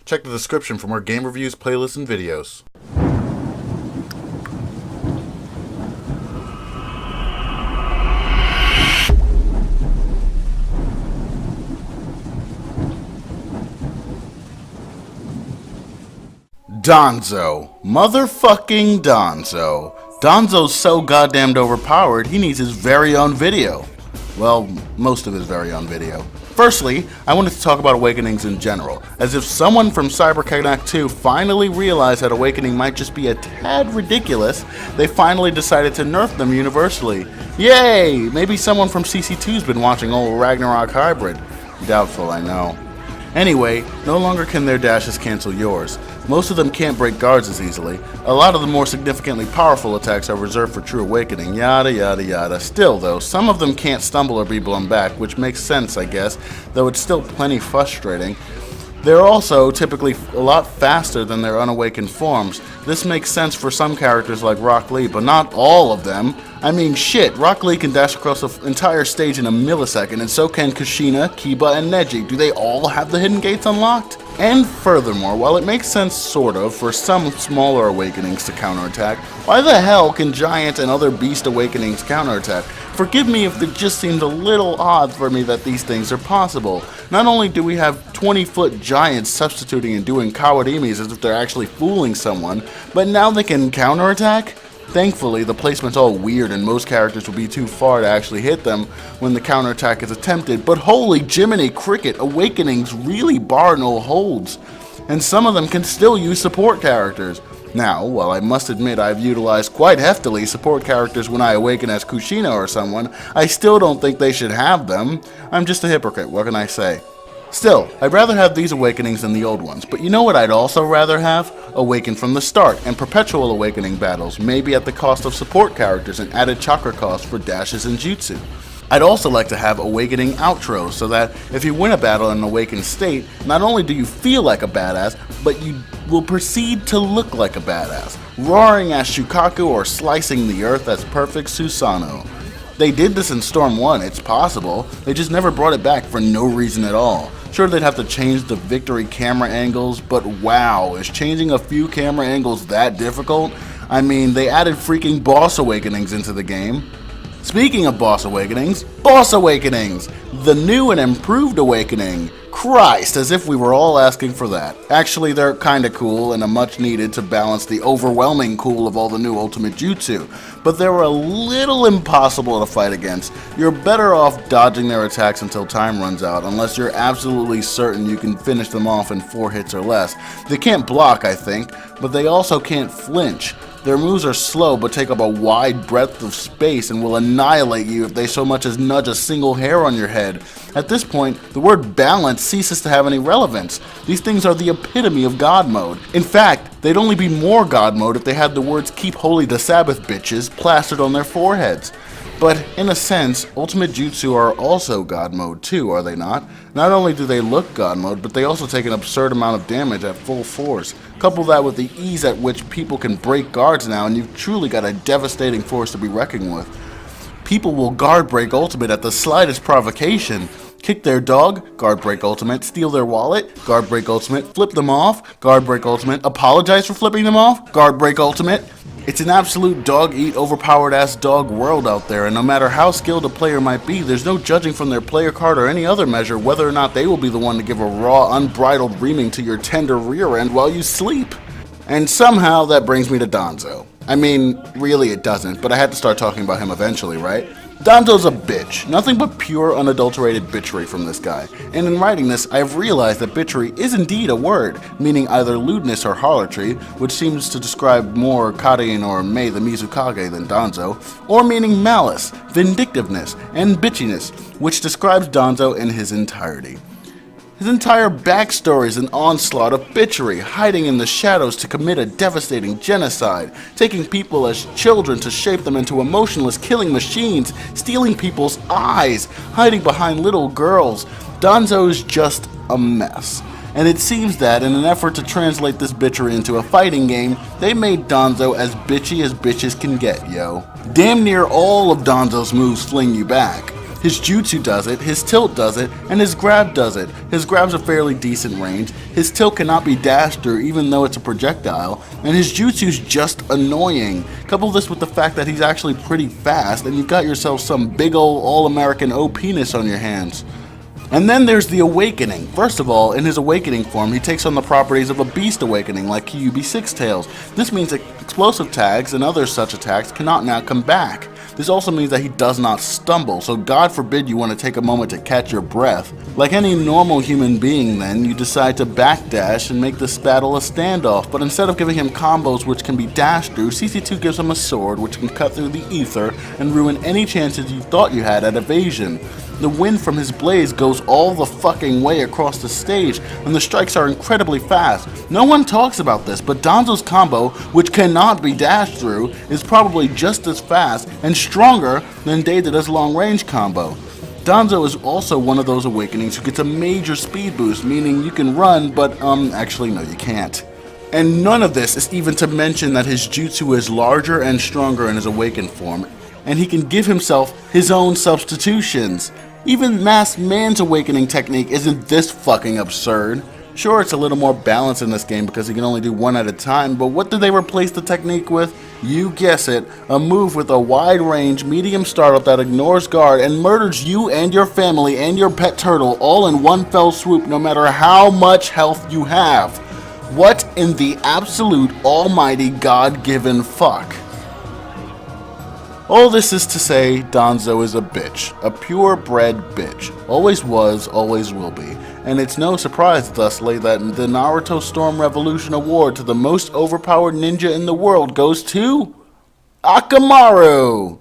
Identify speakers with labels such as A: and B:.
A: Check the description for more game reviews, playlists, and videos. Danzo. Motherfucking Danzo. Danzo's so goddamn overpowered, he needs his very own video. Well, most of his very own video. Firstly, I wanted to talk about Awakenings in general, as if someone from CyberConnect 2 finally realized that Awakening might just be a tad ridiculous, they finally decided to nerf them universally. Yay! Maybe someone from CC2's been watching old Ragnarok Hybrid. Doubtful, I know. Anyway, no longer can their dashes cancel yours. Most of them can't break guards as easily. A lot of the more significantly powerful attacks are reserved for True Awakening, yada yada yada. Still though, some of them can't stumble or be blown back, which makes sense I guess, though it's still plenty frustrating. They're also typically a lot faster than their unawakened forms. This makes sense for some characters like Rock Lee, but not all of them. I mean shit, Rock Lee can dash across the entire stage in a millisecond, and so can Kushina, Kiba, and Neji. Do they all have the hidden gates unlocked? And furthermore, while it makes sense sort of for some smaller awakenings to counterattack, why the hell can Giant and other beast awakenings counterattack? Forgive me if it just seems a little odd for me that these things are possible. Not only do we have 20-foot giants substituting and doing kawarimis as if they're actually fooling someone, but now they can counterattack? Thankfully, the placement's all weird and most characters will be too far to actually hit them when the counterattack is attempted, but holy Jiminy Cricket, Awakenings really bar no holds. And some of them can still use support characters. Now, while I must admit I've utilized quite heftily support characters when I awaken as Kushina or someone, I still don't think they should have them. I'm just a hypocrite, what can I say? Still, I'd rather have these awakenings than the old ones, but you know what I'd also rather have? Awaken from the start, and perpetual awakening battles, maybe at the cost of support characters and added chakra costs for dashes and jutsu. I'd also like to have awakening outros, so that if you win a battle in an awakened state, not only do you feel like a badass, but you will proceed to look like a badass, roaring as Shukaku or slicing the earth as perfect Susanoo. They did this in Storm 1, it's possible, they just never brought it back for no reason at all. Sure, they'd have to change the victory camera angles, but wow, is changing a few camera angles that difficult? I mean, they added freaking boss awakenings into the game. Speaking of boss awakenings, the new and improved awakening. Christ, as if we were all asking for that. Actually, they're kinda cool and a much needed to balance the overwhelming cool of all the new ultimate jutsu, but they were a little impossible to fight against. You're better off dodging their attacks until time runs out, unless you're absolutely certain you can finish them off in 4 hits or less. They can't block, I think, but they also can't flinch. Their moves are slow but take up a wide breadth of space and will annihilate you if they so much as nudge a single hair on your head. At this point, the word balance ceases to have any relevance. These things are the epitome of God mode. In fact, they'd only be more God mode if they had the words "Keep Holy the Sabbath, bitches" plastered on their foreheads. But in a sense, Ultimate Jutsu are also God mode too, are they not? Not only do they look God mode, but they also take an absurd amount of damage at full force. Couple that with the ease at which people can break guards now, and you've truly got a devastating force to be reckoned with. People will guard break ultimate at the slightest provocation. Kick their dog, guard break ultimate, steal their wallet, guard break ultimate, flip them off, guard break ultimate, apologize for flipping them off, guard break ultimate. It's an absolute dog-eat, overpowered-ass dog world out there, and no matter how skilled a player might be, there's no judging from their player card or any other measure whether or not they will be the one to give a raw, unbridled reaming to your tender rear end while you sleep. And somehow that brings me to Danzo. I mean, really it doesn't, but I had to start talking about him eventually, right? Danzo's a bitch. Nothing but pure, unadulterated bitchery from this guy. And in writing this, I have realized that bitchery is indeed a word, meaning either lewdness or harlotry, which seems to describe more Karin or Mei the Mizukage than Danzo, or meaning malice, vindictiveness, and bitchiness, which describes Danzo in his entirety. His entire backstory is an onslaught of bitchery, hiding in the shadows to commit a devastating genocide, taking people as children to shape them into emotionless killing machines, stealing people's eyes, hiding behind little girls. Danzo is just a mess. And it seems that, in an effort to translate this bitchery into a fighting game, they made Danzo as bitchy as bitches can get, yo. Damn near all of Danzo's moves fling you back. His jutsu does it, his tilt does it, and his grab does it. His grab's a fairly decent range, his tilt cannot be dashed through even though it's a projectile, and his jutsu's just annoying. Couple this with the fact that he's actually pretty fast, and you've got yourself some big ol' all-American OP-ness on your hands. And then there's the Awakening. First of all, in his Awakening form, he takes on the properties of a Beast Awakening, like Kyuubi Sixtails. This means that explosive tags and other such attacks cannot now come back. This also means that he does not stumble, so God forbid you want to take a moment to catch your breath. Like any normal human being then, you decide to backdash and make this battle a standoff, but instead of giving him combos which can be dashed through, CC2 gives him a sword which can cut through the ether and ruin any chances you thought you had at evasion. The wind from his blaze goes all the fucking way across the stage, and the strikes are incredibly fast. No one talks about this, but Danzo's combo, which cannot be dashed through, is probably just as fast and stronger than Deidara's long-range combo. Danzo is also one of those Awakenings who gets a major speed boost, meaning you can run, but actually no, you can't. And none of this is even to mention that his jutsu is larger and stronger in his Awakened form, and he can give himself his own substitutions. Even Masked Man's Awakening technique isn't this fucking absurd. Sure, it's a little more balanced in this game because he can only do one at a time, but what do they replace the technique with? You guess it, a move with a wide range, medium startup that ignores guard and murders you and your family and your pet turtle all in one fell swoop no matter how much health you have. What in the absolute almighty God-given fuck? All this is to say, Danzo is a bitch. A purebred bitch. Always was, always will be. And it's no surprise, thusly, that the Naruto Storm Revolution Award to the most overpowered ninja in the world goes to Akamaru!